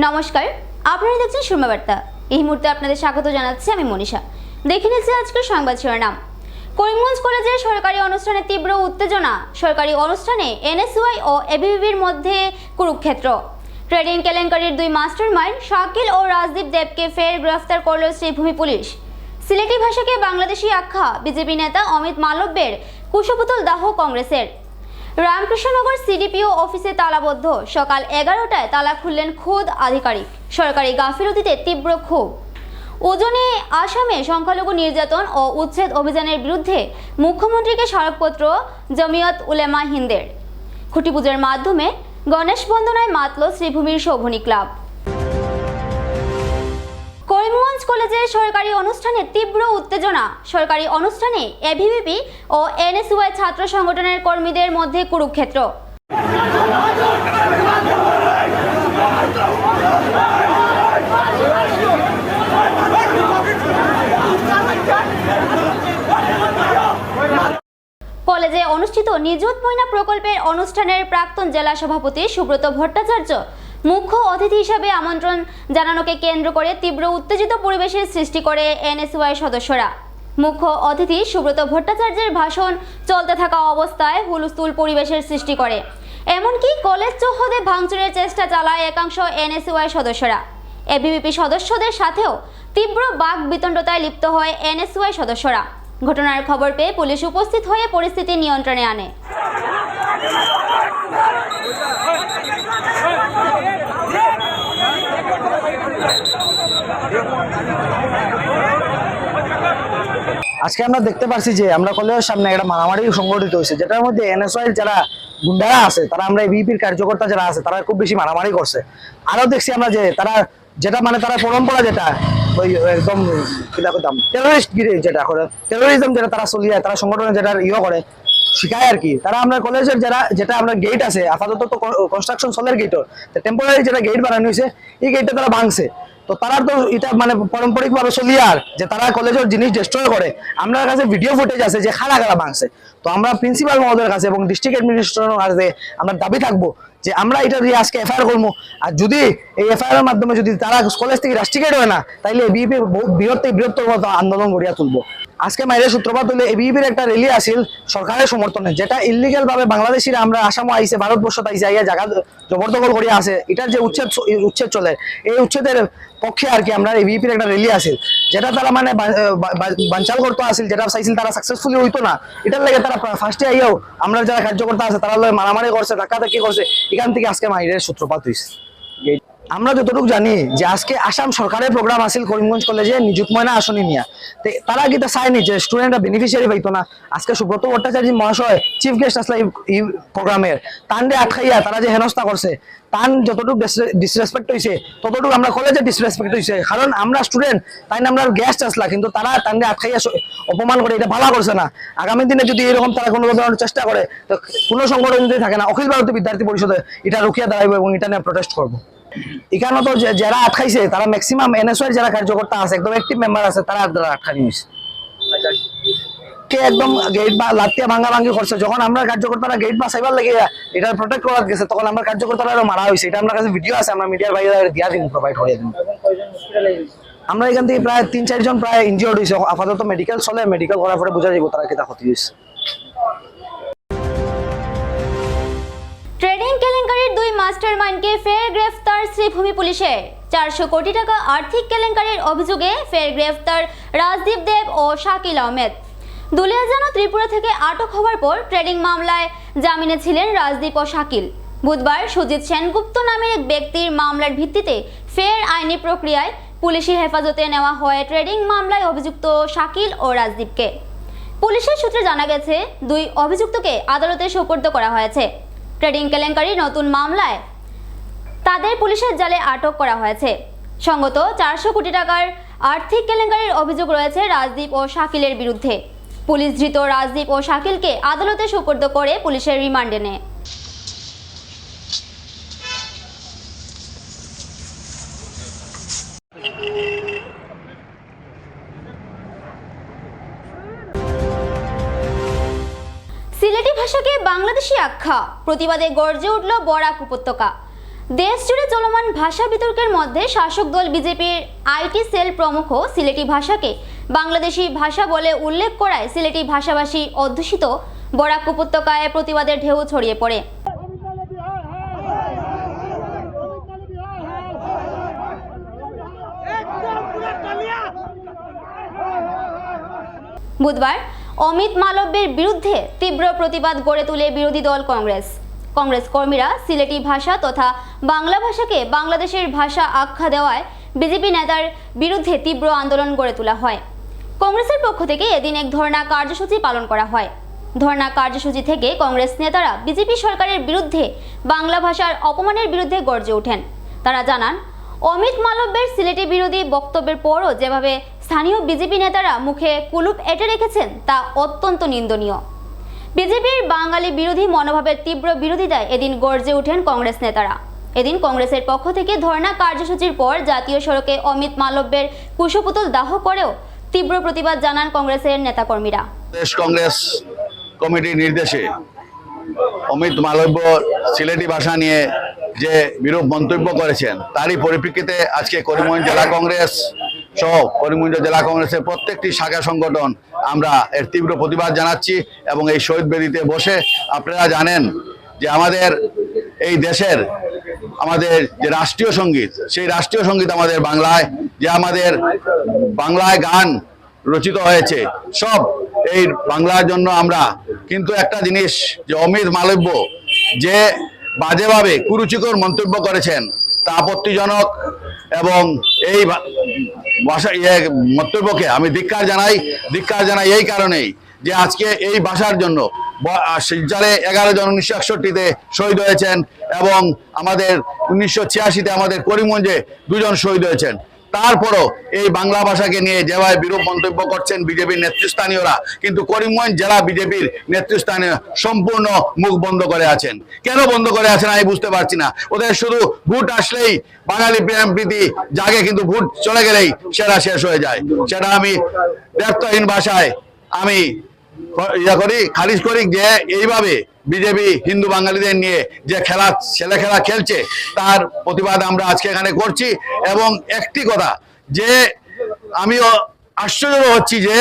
নমস্কার, আপনারা দেখছেন সুরমা বার্তা। এই মুহূর্তে আপনাদের স্বাগত জানাচ্ছি আমি মনীষা। দেখে নিচ্ছি আজকের সংবাদ শিরোনাম। করিমগঞ্জ কলেজে সরকারি অনুষ্ঠানে তীব্র উত্তেজনা। সরকারি অনুষ্ঠানে এনএসইউআই ও এবিভিপির মধ্যে কুরুক্ষেত্র। ট্রেডিং কেলেঙ্কারির দুই মাস্টারমাইন্ড শাকিল ও রাজদীপ দেবকে ফের গ্রেফতার করল শ্রীভূমি পুলিশ। সিলেটি ভাষাকে বাংলাদেশি আখ্যা বিজেপি নেতা অমিত মালব্যের কুশপুতল দাহ কংগ্রেসের। রামকৃষ্ণনগর সিডিপিও অফিসে তালাবদ্ধ। সকাল 11টায় তালা খুললেন খোদ আধিকারিক। সরকারি গাফিলতিতে তীব্র ক্ষোভ। ওজনে আসামে সংখ্যালঘু নির্যাতন ও উচ্ছেদ অভিযানের বিরুদ্ধে মুখ্যমন্ত্রীকে স্মারকপত্র জমিয়ত উলেমা হিন্দের। খুঁটি পুজোর মাধ্যমে গণেশ বন্দনায় মাতল শ্রীভূমির শোভনী ক্লাব। করিমগঞ্জ কলেজে সরকারি অনুষ্ঠানে তীব্র উত্তেজনা। সরকারি অনুষ্ঠানে এবিভিপি ও এনএসইউআই ছাত্র সংগঠনের কর্মীদের মধ্যে কুরুক্ষেত্র। কলেজে অনুষ্ঠিত নিযুত ময়না প্রকল্পের অনুষ্ঠানের প্রাক্তন জেলা সভাপতি সুব্রত ভট্টাচার্য মুখ্য অতিথি হিসাবে আমন্ত্রণ জানানোকে কেন্দ্র করে তীব্র উত্তেজিত পরিবেশের সৃষ্টি করে এনএসইউআই সদস্যরা। মুখ্য অতিথি সুব্রত ভট্টাচার্যের ভাষণ চলতে থাকা অবস্থায় হুলস্থুল পরিবেশের সৃষ্টি করে। এমনকি কলেজ চৌহদে ভাঙচুরের চেষ্টা চালায় একাংশ এনএসইউআই সদস্যরা। এবিভিপি সদস্যদের সাথেও তীব্র বাক বিতণ্ডতায় লিপ্ত হয় এনএসইউআই সদস্যরা। ঘটনার খবর পেয়ে পুলিশ উপস্থিত হয়ে পরিস্থিতি নিয়ন্ত্রণে আনে। আজকে আমরা দেখতে পাচ্ছি যে আমরা কলেজের সামনে একটা মারামারি সংঘটিত হয়েছে, যেটার মধ্যে এনএসইউআই যারা গুন্ডারা আছে তারা আমরা এবিপির কার্যকর্তা যারা আছে তারা খুব বেশি মারামারি করছে। আরো দেখছি আমরা যে তারা যেটা তারা পরম্পরা যেটা ওই একদম টেরোরিস্ট গিরি যেটা করে টেরোরিজম যেটা তারা চলিয়ে তারা সংগঠনে যেটা করে শিখায় আর কি। তারা আমরা কলেজের যেটা আমরা গেট আছে আপাতত তো কনস্ট্রাকশন চলের গেটর টেম্পোরারি যেটা গেট বানানো হয়েছে এই গেটটা তারা ভাঙছে। তো তারা তো এটা পারম্পরিক ভাবে চলিয়ে আর যে তারা কলেজের জিনিস ডিস্ট্রয় করে। আমরা কাছে ভিডিও ফুটেজ আছে যে খাড়া ভাঙছে। তো আমরা প্রিন্সিপাল মহোদয়ের কাছে এবং ডিস্ট্রিক্ট অ্যাডমিনিস্ট্রেশনের কাছে আমরা দাবি থাকবো যে আমরা এটা দিয়ে আজকে এফআইআর করবো। আর যদি এই এফআইআর এর মাধ্যমে যদি তারা কলেজ থেকে রাস্ট্রিকেট হয় না তাইলে বিএপি বৃহত্তর আন্দোলন গড়িয়া তুলবো। আজকে মাইরের সূত্রপাত হলে এবিপির একটা র্যালি আসিল সরকারের সমর্থনে, যেটা ইলিগাল ভাবে বাংলাদেশিরা আমরা আসামও আইসে ভারতবর্ষ আইসে আইয়া জায়গা জবরদখল করিয়া আছে। এটার যে উচ্ছেদ চলে এই উচ্ছেদের পক্ষে আর কি আমরা এবিপির একটা র্যালি আসিল, যেটা তারা বানচাল করতে আসিল, যেটা চাইছিল তারা সাকসেসফুলি হইতো না। এটার লাগে তারা ফার্স্টে আইয়াও আমরা যারা কার্যকর্তা আছে তারা মারামারি করছে, ধাক্কাধাক্কি করছে। এখান থেকে আজকে মাইরের সূত্রপাত হয়েছে। আমরা যতটুকু জানি যে আজকে আসাম সরকারের প্রোগ্রাম আসিল করিমগঞ্জ কলেজে নিযুত ময়না আসনি নিয়া, তারা কি চায়নি যে স্টুডেন্টরা বেনিফিশিয়ারি পাইতো না। আজকে সুব্রত ভট্টাচার্য মহাশয় চিফ গেস্ট আসলে এই প্রোগ্রামের তান্ডে আটকাইয়া তারা যে হেনস্থা করছে তান যতটুকু ডিসরেসপেক্ট হয়েছে ততটুকু আমরা কলেজে ডিসরেসপেক্ট হয়েছে। কারণ আমরা স্টুডেন্ট তাই আমরা গেস্ট আসলা, কিন্তু তারা তান্ডে আটকাইয়া অপমান করে এটা ভালো করছে না। আগামী দিনে যদি এরকম তারা কোনো ধরনের চেষ্টা করে তো কোনো সংগঠন যদি থাকে না অখিল ভারতীয় বিদ্যার্থী পরিষদে এটা রুখিয়া দাঁড়াইব এবং এটা নিয়ে প্রটেস্ট করবো। এখানে তো যারা আটকাইছে তারা ম্যাক্সিমাম এনএসইউআই যারা কার্যকর্তা আছে একদম অ্যাক্টিভ মেম্বার আছে তারা আটকানি হয়েছে। কে একদম গেট বা লাতিয়া ভাঙি করছে। যখন আমরা কার্যকর্তারা গেট বা সাইবার লাগে এটা প্রোটেক্ট করা গেছে তখন আমরা কার্যকর্তারা মারা হয়েছে। এটা আমার কাছে ভিডিও আছে, আমরা মিডিয়ার বাইরে দিয়া দিন প্রোভাইড করে দিন। আমরা এখান থেকে প্রায় 3-4 জন প্রায় ইনজিওর্ড হয়েছে। আপাতত মেডিকেল চলে, মেডিকেল করার পরে বোঝা যাবে তারা কেটা ক্ষতি হয়েছে। ট্রেডিং কেলেঙ্কারির দুই মাস্টারমাইন্ডকে ফের গ্রেফতার শ্রীভূমি পুলিশের। 400 কোটি টাকা আর্থিক কেলেঙ্কারির অভিযোগে ফের গ্রেফতার রাজদীপ দেব ও শাকিল আহমেদ। দুলিয়াজানো ত্রিপুরা থেকে আটক হওয়ার পর ট্রেডিং মামলায় জামিনে ছিলেন রাজদীপ ও শাকিল। বুধবার সুজিত সেনগুপ্ত নামের এক ব্যক্তির মামলার ভিত্তিতে ফের আইনি প্রক্রিয়ায় পুলিশি হেফাজতে নেওয়া হয় ট্রেডিং মামলায় অভিযুক্ত শাকিল ও রাজদীপকে। পুলিশের সূত্রে জানা গেছে দুই অভিযুক্তকে আদালতে সোপর্দ করা হয়েছে। ট্রেডিং কেলেঙ্কারির নতুন মামলায় তাদের পুলিশের জালে আটক করা হয়েছে। সঙ্গত 400 কোটি টাকার আর্থিক কেলেঙ্কারির অভিযোগ রয়েছে রাজদীপ ও শাকিলের বিরুদ্ধে। পুলিশ ধৃত রাজদীপ ও শাকিলকে আদালতে সোপর্দ করে পুলিশের রিমান্ডে নেয়। সিলেটি ভাষাকে বাংলাদেশি আখ্যা, প্রতিবাদে গর্জে উঠল বরাক উপত্যকা। দেশ জুড়ে চলমান ভাষা বিতর্কের মধ্যে শাসক দল বিজেপির আইটি সেল প্রমুখ সিলেটি ভাষাকে বাংলাদেশি ভাষা বলে উল্লেখ করায় সিলেটি ভাষাভাষী অধ্যুষিত বরাক উপত্যকায় প্রতিবাদের ঢেউ ছড়িয়ে পড়ে। বুধবার অমিত মালব্যের বিরুদ্ধে তীব্র প্রতিবাদ গড়ে তুলে বিরোধী দল কংগ্রেস কর্মীরা সিলেটি ভাষা তথা বাংলা ভাষাকে বাংলাদেশের ভাষা আখ্যা দেওয়ায় বিজেপি নেতার বিরুদ্ধে তীব্র আন্দোলন গড়ে তোলা হয়। কংগ্রেসের পক্ষ থেকে এদিন এক ধর্ণা কার্যসূচি পালন করা হয়। ধর্ণা কার্যসূচি থেকে কংগ্রেস নেতারা বিজেপি সরকারের বিরুদ্ধে বাংলা ভাষার অপমানের বিরুদ্ধে গর্জে ওঠেন। তারা জানান, অমিত মালব্যের সিলেটি বিরোধী বক্তব্যের পরও যেভাবে স্থানীয় বিজেপি নেতারা মুখে কুলুপ এঁটে রেখেছেন তা অত্যন্ত নিন্দনীয়। বিজেপির বাঙালি বিরোধী মনোভাবের তীব্র বিরোধিতায় এদিন গর্জে ওঠেন কংগ্রেস নেতারা। এদিন কংগ্রেসের পক্ষ থেকে ধর্ণা কার্যসূচির পর জাতীয় সড়কে অমিত মালব্যের কুশপুতুল দাহ করেও তীব্র প্রতিবাদ জানান কংগ্রেসের নেতাকর্মীরা। প্রদেশ কংগ্রেস কমিটির নির্দেশে অমিত মালব্য সিলেটি ভাষা নিয়ে যে বিরূপ মন্তব্য করেছেন তারই পরিপ্রেক্ষিতে আজকে করিমগঞ্জ জেলা কংগ্রেস সহ করিমগঞ্জ জেলা কংগ্রেসের প্রত্যেকটি শাখা সংগঠন আমরা এর তীব্র প্রতিবাদ জানাচ্ছি এবং এই শহীদ বেদিতে বসে আপনারা জানেন যে আমাদের এই দেশের আমাদের যে রাষ্ট্রীয় সঙ্গীত সেই রাষ্ট্রীয় সঙ্গীত আমাদের বাংলায়, যে আমাদের বাংলায় গান রচিত হয়েছে সব এই বাংলার জন্য আমরা, কিন্তু একটা জিনিস যে অমিত মালব্য যে বাজেভাবে কুরুচিকর মন্তব্য করেছেন তা আপত্তিজনক এবং এই ভাষা মন্তব্যকে আমি ধিক্কার জানাই এই কারণেই যে আজকে এই ভাষার জন্য শিলচরে 11 জন 1961-তে শহীদ হয়েছেন এবং আমাদের 1986-তে আমাদের করিমগঞ্জে 2 জন শহীদ হয়েছেন। তারপরও এই বাংলা ভাষাকে নিয়ে যেভাবে বিরূপ মন্তব্য করছেন বিজেপির নেতৃস্থানীয়রা, কিন্তু করিমগঞ্জ জেলা বিজেপির নেতৃস্থানীয় সম্পূর্ণ মুখ বন্ধ করে আছেন। কেন বন্ধ করে আছেন আমি বুঝতে পারছি না। ওদের শুধু ভোট আসলেই বাঙালি প্রেম প্রীতি জাগে, কিন্তু ভোট চলে গেলেই সেটা শেষ হয়ে যায়। সেটা আমি দ্ব্যর্থহীন ভাষায় আমি খারিজ করি যে এইভাবে বিজেপি হিন্দু বাঙালিদের নিয়ে যে ছেলে খেলা খেলছে তার প্রতিবাদ আমরা আজকে এখানে করছি। এবং একটি কথা যে আমিও আশ্চর্য হচ্ছি যে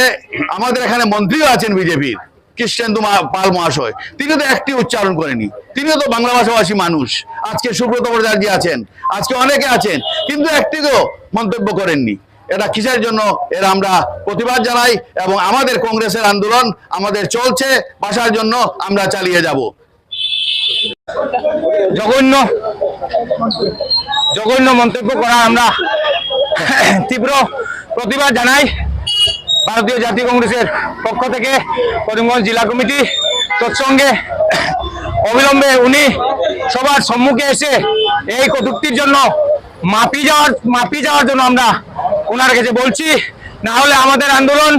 আমাদের এখানে মন্ত্রীও আছেন বিজেপির, কৃষ্ণেন্দু পাল মহাশয়, তিনি তো একটি উচ্চারণ করেনি। তিনিও তো বাংলা ভাষাভাষী মানুষ। আজকে সুব্রত ভট্টাচার্য আছেন, আজকে অনেকে আছেন, কিন্তু একটিও মন্তব্য করেননি। এটা কিসের জন্য? এর আমরা প্রতিবাদ জানাই এবং আমাদের কংগ্রেসের আন্দোলন আমাদের চলছে, ভাষার জন্য আমরা চালিয়ে যাব। জঘন্য মন্তব্য করা আমরা তীব্র প্রতিবাদ জানাই। ভারতীয় জাতীয় কংগ্রেসের পক্ষ থেকে করিমগঞ্জ জেলা কমিটি তৎসঙ্গে অবিলম্বে উনি সবার সম্মুখে এসে এই কটূক্তির জন্য মাপি যাওয়ার জন্য আমরা ওনার কাছে বলছি। না হলে আমাদের আন্দোলন,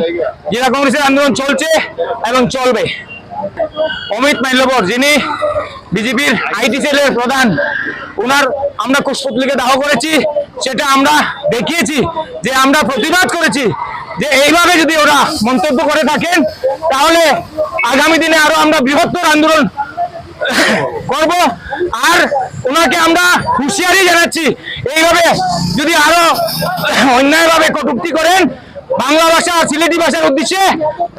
জেলা কংগ্রেসের আন্দোলন চলছে এবং চলবে। অমিত মালব্য যিনি বিজেপির আইটি সেলের প্রধান, ওনার আমরা কুশপুতলিকে দাহ করেছি, সেটা আমরা দেখিয়েছি যে আমরা প্রতিবাদ করেছি যে এইভাবে যদি ওরা মন্তব্য করে থাকেন তাহলে আগামী দিনে আরো আমরা বৃহত্তর আন্দোলন করব। আর ওনাকে আমরা হুঁশিয়ারি জানাচ্ছি, এইভাবে যদি আরো অন্যায়ভাবে কটূক্তি করেন বাংলা ভাষা সিলেটি ভাষার উদ্দেশ্যে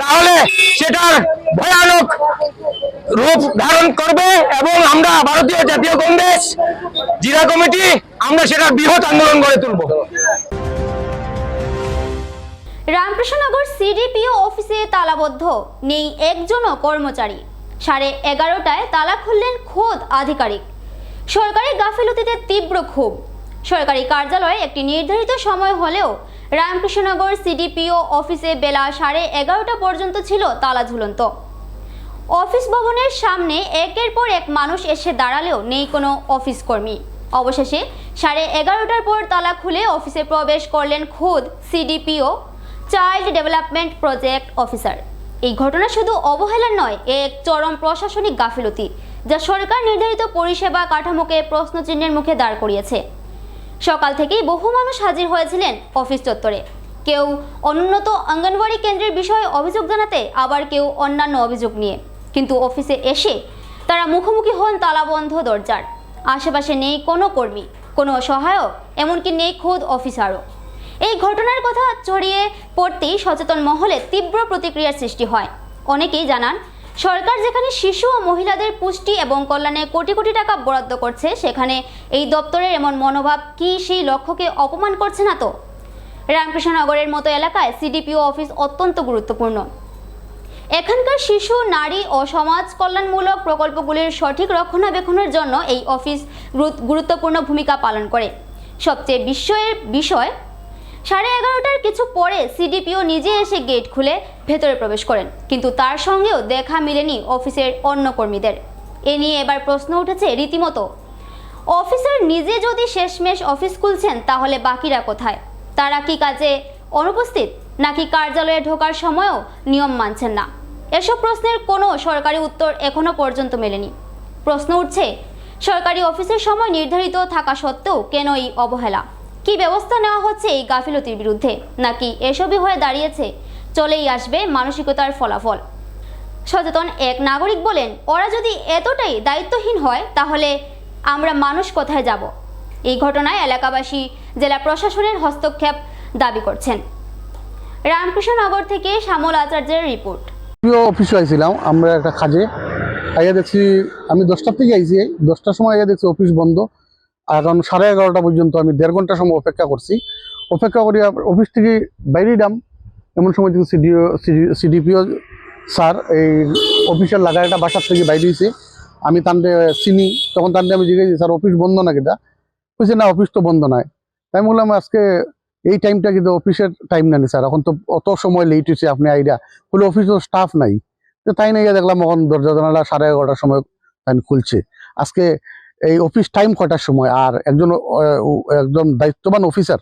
তাহলে সেটার ভয়ানক রূপ ধারণ করবে এবং আমরা ভারতীয় জাতীয় কংগ্রেস জেলা কমিটি আমরা সেটার বৃহৎ আন্দোলন গড়ে তুলব। রামকৃষ্ণনগর সিডিপিও অফিসে তালাবদ্ধ, নেই একজনও কর্মচারী। 11:30টায় তালা খুললেন খোদ আধিকারিক। সরকারি গাফিলতিতে তীব্র ক্ষোভ। সরকারি কার্যালয়ে একটি নির্ধারিত সময় হলেও রামকৃষ্ণনগর সিডিপিও অফিসে বেলা 11:30 পর্যন্ত ছিল তালা ঝুলন্ত। অফিস ভবনের সামনে একের পর এক মানুষ এসে দাঁড়ালেও নেই কোনো অফিস কর্মী। অবশেষে 11:30টার পর তালা খুলে অফিসে প্রবেশ করলেন খোদ CDPO child development project officer. এই ঘটনা শুধু অবহেলার নয়, এক চরম প্রশাসনিক গাফিলতি যা সরকার নির্ধারিত পরিষেবা কাঠামোকে প্রশ্নচিহ্নের মুখে দাঁড় করিয়েছে। সকাল থেকেই বহু মানুষ হাজির হয়েছিলেন অফিস চত্বরে। কেউ অনুন্নত অঙ্গনওয়াড়ি কেন্দ্রের বিষয়ে অভিযোগ জানাতে, আবার কেউ অন্যান্য অভিযোগ নিয়ে। কিন্তু অফিসে এসে তারা মুখোমুখি হন তালাবন্ধ দরজার। আশেপাশে নেই কোনো কর্মী, কোনো সহায়ক, এমনকি নেই খোদ অফিসারও। এই ঘটনার কথা ছড়িয়ে পড়তেই সচেতন মহলে তীব্র প্রতিক্রিয়ার সৃষ্টি হয়। অনেকেই জানান, সরকার যেখানে শিশু ও মহিলাদের পুষ্টি এবং কল্যাণে কোটি কোটি টাকা বরাদ্দ করছে, সেখানে এই দপ্তরের এমন মনোভাব কি সেই লক্ষ্যকে অপমান করছে না তো? রামকৃষ্ণনগরের মতো এলাকায় সিডিপিও অফিস অত্যন্ত গুরুত্বপূর্ণ। এখানকার শিশু, নারী ও সমাজ কল্যাণমূলক প্রকল্পগুলির সঠিক রক্ষণাবেক্ষণের জন্য এই অফিস গুরুত্বপূর্ণ ভূমিকা পালন করে। সবচেয়ে বিস্ময়ের বিষয়, 11:30টার কিছু পরে সিডিপিও নিজে এসে গেট খুলে ভেতরে প্রবেশ করেন, কিন্তু তার সঙ্গেও দেখা মিলেনি অফিসের অন্য কর্মীদের। এ নিয়ে এবার প্রশ্ন উঠেছে রীতিমতো, অফিসার নিজে যদি শেষমেশ অফিস খুলছেন, তাহলে বাকিরা কোথায়? তারা কি কাজে অনুপস্থিত, নাকি কার্যালয়ে ঢোকার সময়ও নিয়ম মানছেন না? এসব প্রশ্নের কোনো সরকারি উত্তর এখনো পর্যন্ত মেলেনি। প্রশ্ন উঠছে, সরকারি অফিসের সময় নির্ধারিত থাকা সত্ত্বেও কেন এই অবহেলা? কি ব্যবস্থা নেওয়া হচ্ছে এই গাফিলতির বিরুদ্ধে? নাকি এসবই হয়ে দাঁড়িয়েছে চলেই আসবে মানসিকতার ফলাফল? সচেতন এক নাগরিক বলেন, ওরা যদি এতটাই দায়িত্বহীন হয়, তাহলে আমরা মানুষ কোথায় যাব? এই ঘটনায় এলাকাবাসী জেলা প্রশাসনের হস্তক্ষেপ দাবি করছেন। রামকৃষ্ণনগর থেকে শ্যামল আচার্যের রিপোর্ট। অফিসে আইছিলাম আমরা একটা কাজে, আইয়া দেখছি আমি 10টার থেকে আইছি, 10টার সময় আইয়া দেখছি অফিস বন্ধ। এখন 11:30 পর্যন্ত আমি 1.5 ঘন্টা সময় অপেক্ষা করছি। অপেক্ষা করি অফিস থেকে বাইরে দাম, এমন সময় দেখছি সিডিপিও স্যার এই অফিসের লাগা একটা বাসার থেকে বাইরে হয়েছে। আমি তান্ডে চিনি, তখন তান্ডে আমি জিজ্ঞেস স্যার অফিস বন্ধ না কিনা? বলছে না, অফিস তো বন্ধ নয়। তাই বললাম আজকে এই টাইমটা কিন্তু অফিসের টাইম না স্যার, এখন তো অত সময় লেট হয়েছে, আপনি আইডিয়া বলে অফিসের স্টাফ নাই। তো তাই না, দেখলাম এখন দরজা জানালা 11:30টার সময় তাই খুলছে। আজকে এই অফিস টাইম কয়টার সময়? আর একজন দায়িত্ববান অফিসার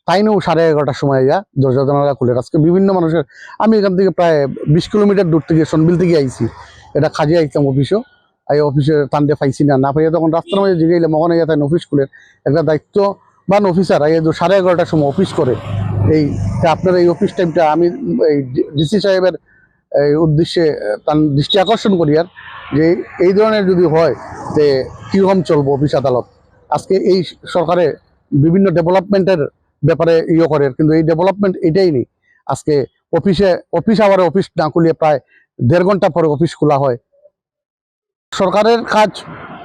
তাই নিয়েও 11:30টার সময় দরজা জানালা খুলে। আজকে বিভিন্ন মানুষের, আমি এখান থেকে প্রায় 20 কিলোমিটার দূর থেকে সনবিল থেকে আইছি, এটা কাজে আইতাম অফিসও। এই অফিসের টান্ডে পাইছি না পাইয়া তখন রাস্তার মধ্যে জিগাইলাম, ওখানে তাই অফিস খুলে। একটা দায়িত্ববান অফিসার এই 11:30টার সময় অফিস করে। এই আপনার এই অফিস টাইমটা আমি এই ডিসি সাহেবের এই উদ্দেশ্যে তার দৃষ্টি আকর্ষণ করি আর যে এই ধরনের যদি হয় যে কীরকম চলবো অফিস আদালত। আজকে এই সরকারে বিভিন্ন ডেভেলপমেন্টের ব্যাপারে করে, কিন্তু এই ডেভেলপমেন্ট এটাই নেই। আজকে অফিস আওয়ারে অফিস না খুলিয়ে প্রায় 1.5 ঘন্টা পরে অফিস খোলা হয়। সরকারের কাজ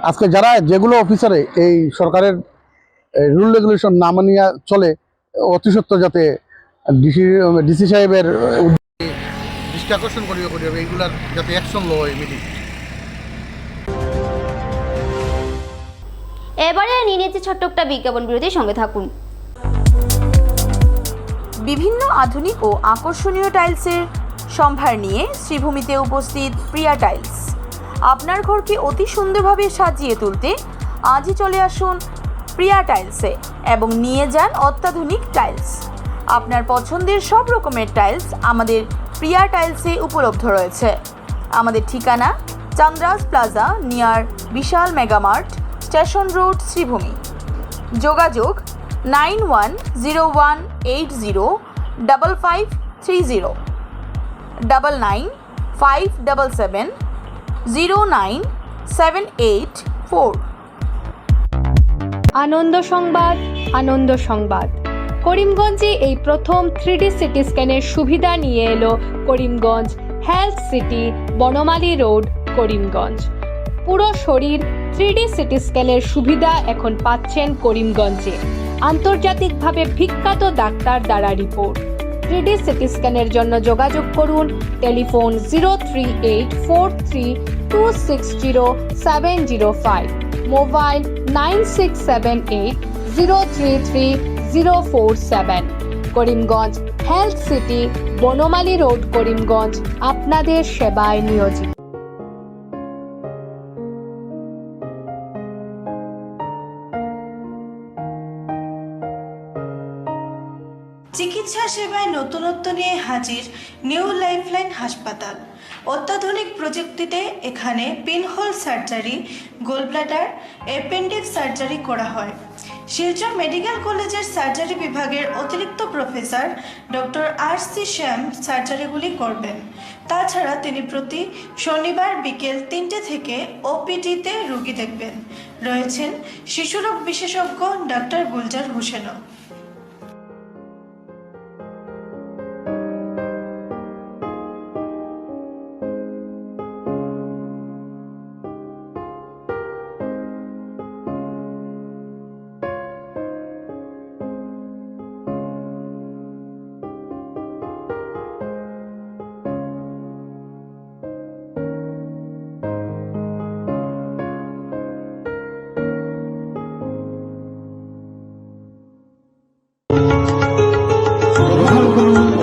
আজকে যারা যেগুলো অফিসারে এই সরকারের রুল রেগুলেশন না মানিয়া চলে, অতি সত্ত্বর যাতে ডিসি সাহেবের দৃষ্টি আকর্ষণ করি এইগুলার যাতে অ্যাকশন লো হয় ইমিডিয়েট। এবারে নিয়ে নিয়েছি ছোট্ট একটা বিজ্ঞাপন বিরতির সঙ্গে থাকুন। বিভিন্ন আধুনিক ও আকর্ষণীয় টাইলসের সম্ভার নিয়ে শ্রীভূমিতে উপস্থিত প্রিয়া টাইলস। আপনার ঘরকে অতি সুন্দরভাবে সাজিয়ে তুলতে আজই চলে আসুন প্রিয়া টাইলসে এবং নিয়ে যান অত্যাধুনিক টাইলস। আপনার পছন্দের সব রকমের টাইলস আমাদের প্রিয়া টাইলসে উপলব্ধ রয়েছে। আমাদের ঠিকানা চান্দ্রাস প্লাজা নিয়ার বিশাল মেগামার্ট, স্টেশন রোড, শ্রীভূমি। যোগাযোগ 9101805530 9957709784। আনন্দ সংবাদ, আনন্দ সংবাদ। করিমগঞ্জে এই প্রথম 3D সিটি স্ক্যানের সুবিধা নিয়ে এলো Karimganj health city, Banamali road, Karimganj. পুরো শরীর 3D সিটি স্ক্যানের সুবিধা এখন পাচ্ছেন করিমগঞ্জে। আন্তর্জাতিকভাবে বিখ্যাত ডাক্তার দ্বারা রিপোর্ট। 3D সিটি স্ক্যানের জন্য যোগাযোগ করুন telephone 03843260705, mobile 9678033047। Karimganj health city, Banamali road, Karimganj আপনাদের সেবায় নিয়োজিত। চিকিৎসা সেবায় নতুনত্ব নিয়ে হাজির নিউ লাইফলাইন হাসপাতাল। অত্যাধুনিক প্রযুক্তিতে এখানে pinhole surgery, gallbladder, appendix surgery করা হয়। শিলচর মেডিকেল কলেজের সার্জারি বিভাগের অতিরিক্ত প্রফেসর ডক্টর RC শ্যাম সার্জারিগুলি করবেন। তাছাড়া তিনি প্রতি শনিবার বিকেল 3টে থেকে OPD-তে রোগী দেখবেন। রয়েছেন শিশুরোগ বিশেষজ্ঞ ডাক্তার গুলজার হোসেনও।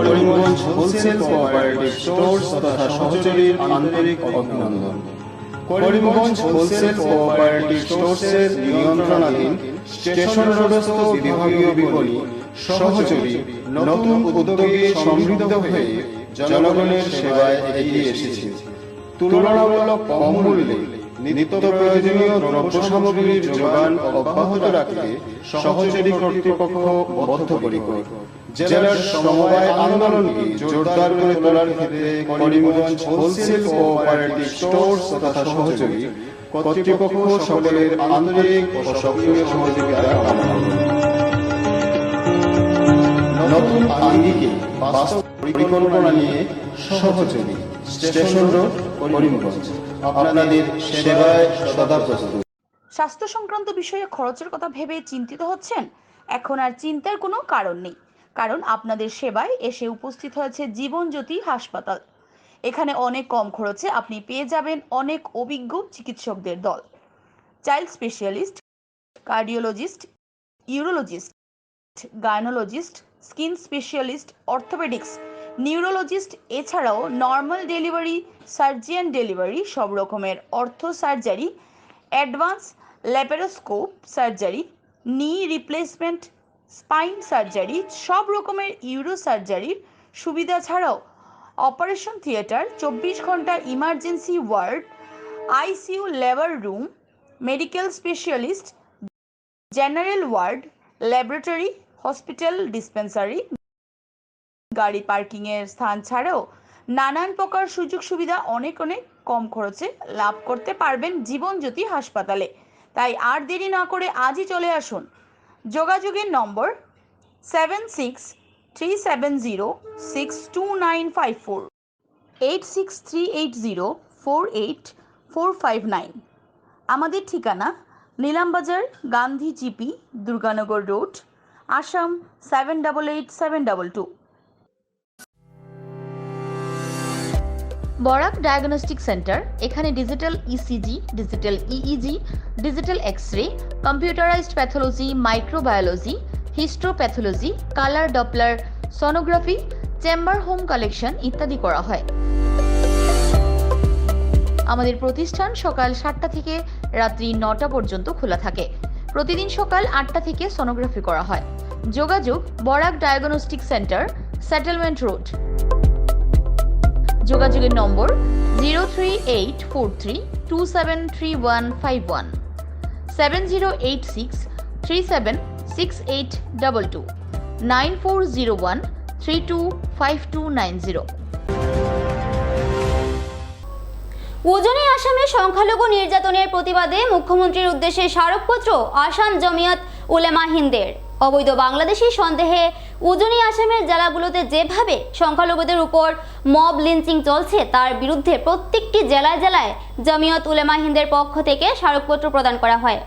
করিমগঞ্জ হোলসেল কোঅপারেটিভ স্টোর্স তথা সহচরীর আন্তরিক অভিনন্দন। করিমগঞ্জ হোলসেল কোঅপারেটিভ স্টোর্সের নিয়ন্ত্রণাধীন স্টেশন রোডস্থ বিভাগীয় বিপণী সহচরী নতুন উদ্যোগে সমৃদ্ধ হয়ে জনগণের সেবায় এগিয়ে এসেছে। তুলনামূলক কম মূল্যে নিত্য প্রয়োজনীয় দ্রব্য সামগ্রীর যোগান অব্যাহত রাখতে সহচরী কর্তৃপক্ষ বদ্ধপরিকর। জেলার সমবায় আন্দোলনকে জোরদার করে তোলার ক্ষেত্রে করিমগঞ্জ হোলসেল কোঅপারেটিভ স্টোর্স তথা সহচরী কর্তৃপক্ষ সকলের আন্তরিক ও সক্রিয় সহযোগিতা কামনা করে। নতুন আঙ্গিকে বাস্তব পরিকল্পনা নিয়ে সহচরী স্টেশন রোড করিমগঞ্জ আপনাদের সেবায় সদা প্রস্তুত। স্বাস্থ্য সংক্রান্ত বিষয়ে খরচের কথা ভেবে চিন্তিত হচ্ছেন? এখন আর চিন্তার কোনো কারণ নেই, কারণ আপনাদের সেবায় এসে উপস্থিত হয়েছে জীবনজ্যোতি হাসপাতাল। এখানে অনেক কম খরচে আপনি পেয়ে যাবেন অনেক অভিজ্ঞ চিকিৎসকদের দল। Child specialist, cardiologist, urologist, gynaecologist, skin specialist, orthopaedics, neurologist, এছাড়াও নর্মাল ডেলিভারি, সার্জিয়ান ডেলিভারি, সব রকমের ortho surgery, advance laparoscope surgery, knee replacement, spine surgery, সব রকমের ইউরো সার্জারির সুবিধা ছাড়াও অপারেশন থিয়েটার, 24 ঘন্টা emergency ward, ICU labour room, medical specialist, general ward, laboratory, hospital dispensary, গাড়ি পার্কিংয়ের স্থান ছাড়াও নানান প্রকার সুযোগ সুবিধা অনেক কম খরচে লাভ করতে পারবেন জীবনজ্যোতি হাসপাতালে। তাই আর দেরি না করে আজই চলে আসুন। যোগাযোগের নম্বর 7637062954, 8638048459। আমাদের ঠিকানা Nilambazar, Gandhi GP, Durganagar road, Assam 788722। Barak diagnostic centre, এখানে digital ECG, digital EEG, digital x-ray, computerised pathology, microbiology, histopathology, colour doppler sonography, chamber home collection ইত্যাদি করা হয়। আমাদের প্রতিষ্ঠান সকাল 7টা থেকে রাত্রি 9টা পর্যন্ত খোলা থাকে। প্রতিদিন সকাল 8টা থেকে সোনোগ্রাফি করা হয়। যোগাযোগ Barak diagnostic centre, settlement road. যোগাযোগের নম্বর 03843273151, 7086376822, 9401325290। উজনি আসামে সংখ্যালঘু নির্যাতনের প্রতিবাদে মুখ্যমন্ত্রীর উদ্দেশ্যে স্মারকপত্র আসাম জমিয়ত উলেমা হিন্দের। অবৈধ বাংলাদেশি সন্দেহে উজনি আসামের জেলাগুলোতে যেভাবে সংখ্যালঘুদের উপর মব লিঞ্চিং চলছে তার বিরুদ্ধে প্রত্যেকটি জেলায় জেলায় জমিয়ত উলেমা হিন্দের পক্ষ থেকে স্মারকপত্র প্রদান করা হয়।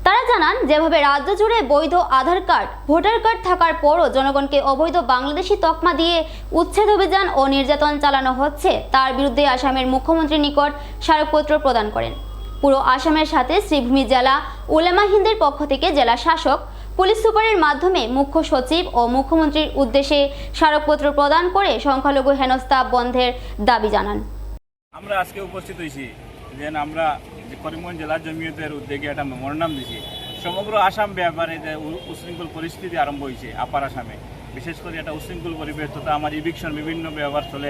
তারা জানান, যেভাবে রাজ্য জুড়ে বৈধ আধার কার্ড, ভোটার কার্ড থাকার পরও জনগণকে অবৈধ বাংলাদেশি তকমা দিয়ে উচ্ছেদ অভিযান ও নির্যাতন চালানো হচ্ছে, তার বিরুদ্ধে আসামের মুখ্যমন্ত্রীর নিকট স্মারকপত্র প্রদান করেন। পুরো আসামের সাথে শ্রীভূমি জেলা উলেমা হিন্দের পক্ষ থেকে জেলা শাসক, পুলিশ সুপারের মাধ্যমে মুখ্য সচিব ও মুখ্যমন্ত্রীর উদ্দেশ্যে স্মারকপত্র প্রদান করে সংখ্যালঘু হেনস্থা বন্ধের দাবি জানান। আমরা আজকে উপস্থিত হয়েছি যে আমরা করিমগঞ্জ জেলা জমিয়তের উদ্যোগে একটা মেমোরান্ডাম দিয়েছি। সমগ্র আসাম ব্যাপারে যে উশৃঙ্খল পরিস্থিতি আরম্ভ হয়েছে আপার আসামে, বিশেষ করে একটা উশৃঙ্খল পরিবেশ তথা আমার ইভিকশন বিভিন্ন ব্যবহার চলে।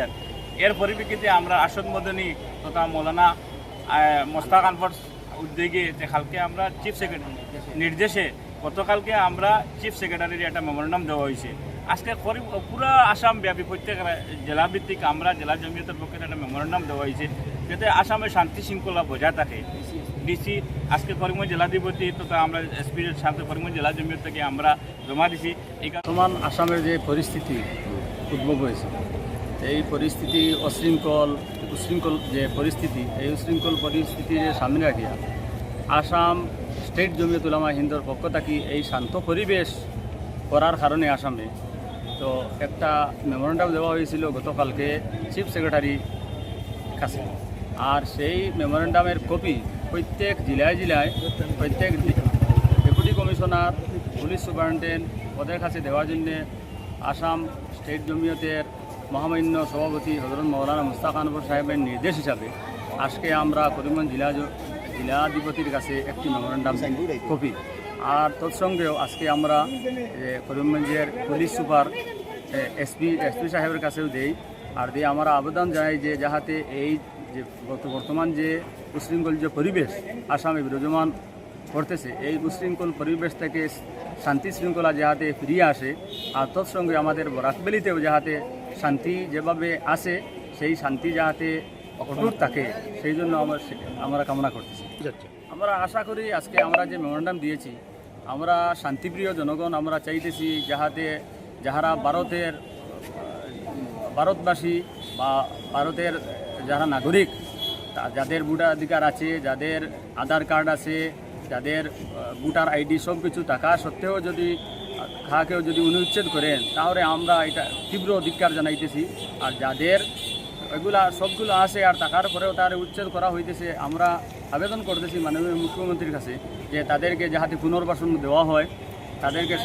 এর পরিপ্রেক্ষিতে আমরা আসাদ মদনী তথা মৌলানা মোস্তাক আনফার উদ্যোগে যে কালকে আমরা চিফ সেক্রেটারি নির্দেশে গতকালকে আমরা চিফ সেক্রেটারির একটা মেমোরান্ডাম দেওয়া হয়েছে। আজকে পুরো আসাম ব্যাপী প্রত্যেক জেলাভিত্তিক আমরা জেলা জমিয়তের পক্ষে একটা মেমোরান্ডাম দেওয়া হয়েছে যাতে আসামের শান্তি শৃঙ্খলা বজায় থাকে। ডিসি আজকে করিমগঞ্জ জেলাধিপতি তথা আমরা এসপির সাথে করিমগঞ্জ জেলা জমিয়ত থেকে আমরা জমা দিছি। এই বর্তমান আসামের যে পরিস্থিতি উদ্ভব হয়েছে, এই পরিস্থিতি উশৃঙ্খল যে পরিস্থিতি, এই উশৃঙ্খল পরিস্থিতির সামনে রাখিয়া আসাম স্টেট জমিয়ত উলামা হিন্দর পক্ষ থেকে এই শান্ত পরিবেশ করার কারণে আসামে তো একটা মেমোরেন্ডাম দেওয়া হয়েছিল গতকালকে চিফ সেক্রেটারি কাছে। আর সেই মেমোরেন্ডামের কপি প্রত্যেক জেলায় প্রত্যেক ডেপুটি কমিশনার, পুলিশ সুপারিনটেন্ডেন্ট ওদের কাছে দেওয়ার জন্যে আসাম স্টেট জমিয়তের মহামান্য সভাপতি হযরত মৌলানা মুস্তাক আনবর সাহেবের নির্দেশ হিসাবে আজকে আমরা করিমগঞ্জ জেলাধিপতির কাছে একটি মেমোরেন্ডাম কপি, আর তৎসঙ্গেও আজকে আমরা করিমগঞ্জের পুলিশ সুপার এসপি সাহেবের কাছেও দেই। আর দিয়ে আমরা আবেদন জানাই যে যাহাতে এই যে বর্তমান যে উশৃঙ্খল যে পরিবেশ আসামে বিরাজমান করতেছে, এই উশৃঙ্খল পরিবেশ থেকে শান্তি শৃঙ্খলা যাহাতে ফিরিয়ে আসে, আর তৎসঙ্গে আমাদের বরাকবেলিতেও যাহাতে শান্তি যেভাবে আসে সেই শান্তি যাহাতে অটুট থাকে, সেই জন্য আমরা কামনা করতেছি। আমরা আশা করি আজকে আমরা যে মেমোরেন্ডাম দিয়েছি, আমরা শান্তিপ্রিয় জনগণ আমরা চাইতেছি যাহাতে যাহারা ভারতবাসী বা ভারতের যারা নাগরিক, যাদের ভোটাধিকার আছে, যাদের আধার কার্ড আছে, যাদের ভোটার আইডি সব কিছু থাকা সত্ত্বেও যদি কাহাকেও যদি অনুচ্ছেদ করেন, তাহলে আমরা এটা তীব্র ধিক্কার জানাইতেছি। আর যাদের এগুলা সবগুলো আছে আর টাকার পরেও তার উচ্ছেদ করা হইতেছে, আমরা আবেদন করতেছি মাননীয় মুখ্যমন্ত্রীর কাছে যে তাদেরকে যাহাতে পুনর্বাসন দেওয়া হয়, তাদেরকে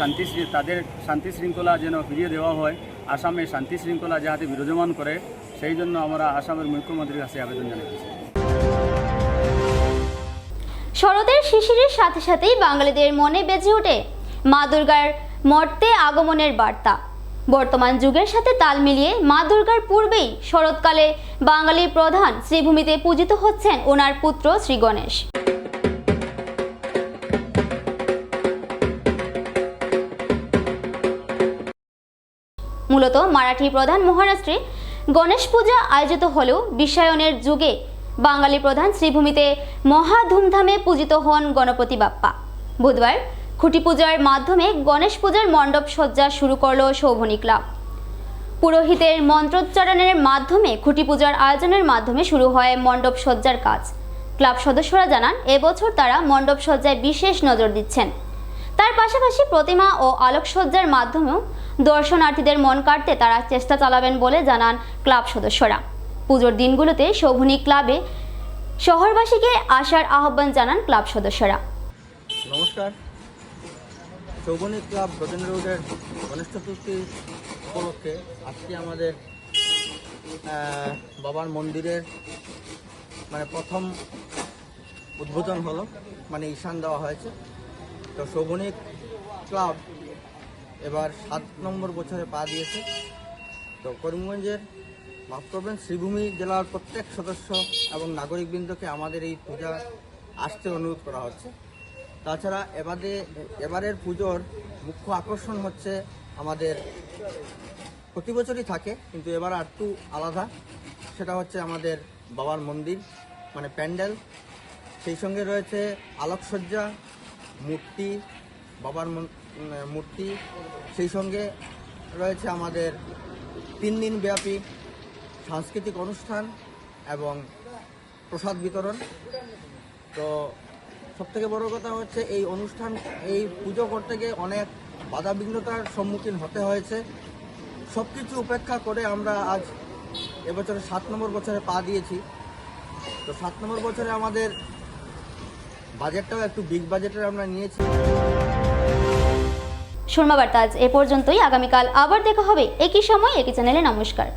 তাদের শান্তি শৃঙ্খলা যেন ফিরিয়ে দেওয়া হয়, আসামে শান্তি শৃঙ্খলা যাহাতে বিরাজমান করে, সেই জন্য আমরা আসামের মুখ্যমন্ত্রীর কাছে আবেদন জানাইতেছি। শরতের শিশিরের সাথে সাথেই বাঙালিদের মনে বেজে ওঠে মা দুর্গার মর্তে আগমনের বার্তা। বর্তমান যুগের সাথে তাল মিলিয়ে মা দুর্গার পূর্বেই শরৎকালে বাঙালির প্রধান শ্রীভূমিতে পূজিত হচ্ছেন ওনার পুত্র শ্রী গণেশ। মূলত মারাঠি প্রধান মহারাষ্ট্রে গণেশ পূজা আয়োজিত হলেও বিশ্বায়নের যুগে বাঙালি প্রধান শ্রীভূমিতে মহা ধুমধামে পূজিত হন গণপতি বাপ্পা। বুধবার খুঁটি পূজার মাধ্যমে গণেশ পূজার মণ্ডপ সজ্জা শুরু করল শোভনী ক্লাব। পুরোহিতের মন্ত্রোচ্চারণের মাধ্যমে খুঁটি পূজার আয়োজনের মাধ্যমে শুরু হয় মণ্ডপ সজ্জার কাজ। ক্লাব সদস্যরা জানান, এবছর তারা মণ্ডপ সজ্জায় বিশেষ নজর দিচ্ছেন। তার পাশাপাশি প্রতিমা ও আলোকসজ্জার মাধ্যমেও দর্শনার্থীদের মন কাড়তে তারা চেষ্টা চালাবেন বলে জানান ক্লাব সদস্যরা। পুজোর দিনগুলোতে শোভনী ক্লাবে শহরবাসীকে আসার আহ্বান জানান ক্লাব সদস্যরা। নমস্কার, শোভনী ক্লাব গজেন্দ্র রোডের গণেশ চতুর্থী উপলক্ষে আজকে আমাদের বাবার মন্দিরের প্রথম উদ্বোধন হলো, ঈশান দেওয়া হয়েছে। তো শোভনী ক্লাব এবার 7 নম্বর বছরে পা দিয়েছে। তো করিমগঞ্জের মাতৃভূমি শ্রীভূমি জেলার প্রত্যেক সদস্য এবং নাগরিকবৃন্দকে আমাদের এই পূজা আসতে অনুরোধ করা হচ্ছে। তাছাড়া এবারের পুজোর মুখ্য আকর্ষণ হচ্ছে আমাদের প্রতি বছরই থাকে, কিন্তু এবার একটু আলাদা, সেটা হচ্ছে আমাদের বাবার মন্দির প্যান্ডেল, সেই সঙ্গে রয়েছে আলোকসজ্জা, মূর্তি, বাবার মূর্তি, সেই সঙ্গে রয়েছে আমাদের 3 দিন ব্যাপী সাংস্কৃতিক অনুষ্ঠান এবং প্রসাদ বিতরণ। তো সবথেকে বড় কথা হচ্ছে এই পুজো করতে গিয়ে অনেক বাধাবিঘ্নতার সম্মুখীন হতে হয়েছে। সব কিছু উপেক্ষা করে আমরা আজ এবছরে 7 নম্বর বছরে পা দিয়েছি। তো 7 নম্বর বছরে আমাদের বাজেটটাও একটু বিগ বাজেটের আমরা নিয়েছি। সুরমা বার্তা আজ এ পর্যন্তই। আগামীকাল আবার দেখা হবে একই সময় একই চ্যানেলে। নমস্কার।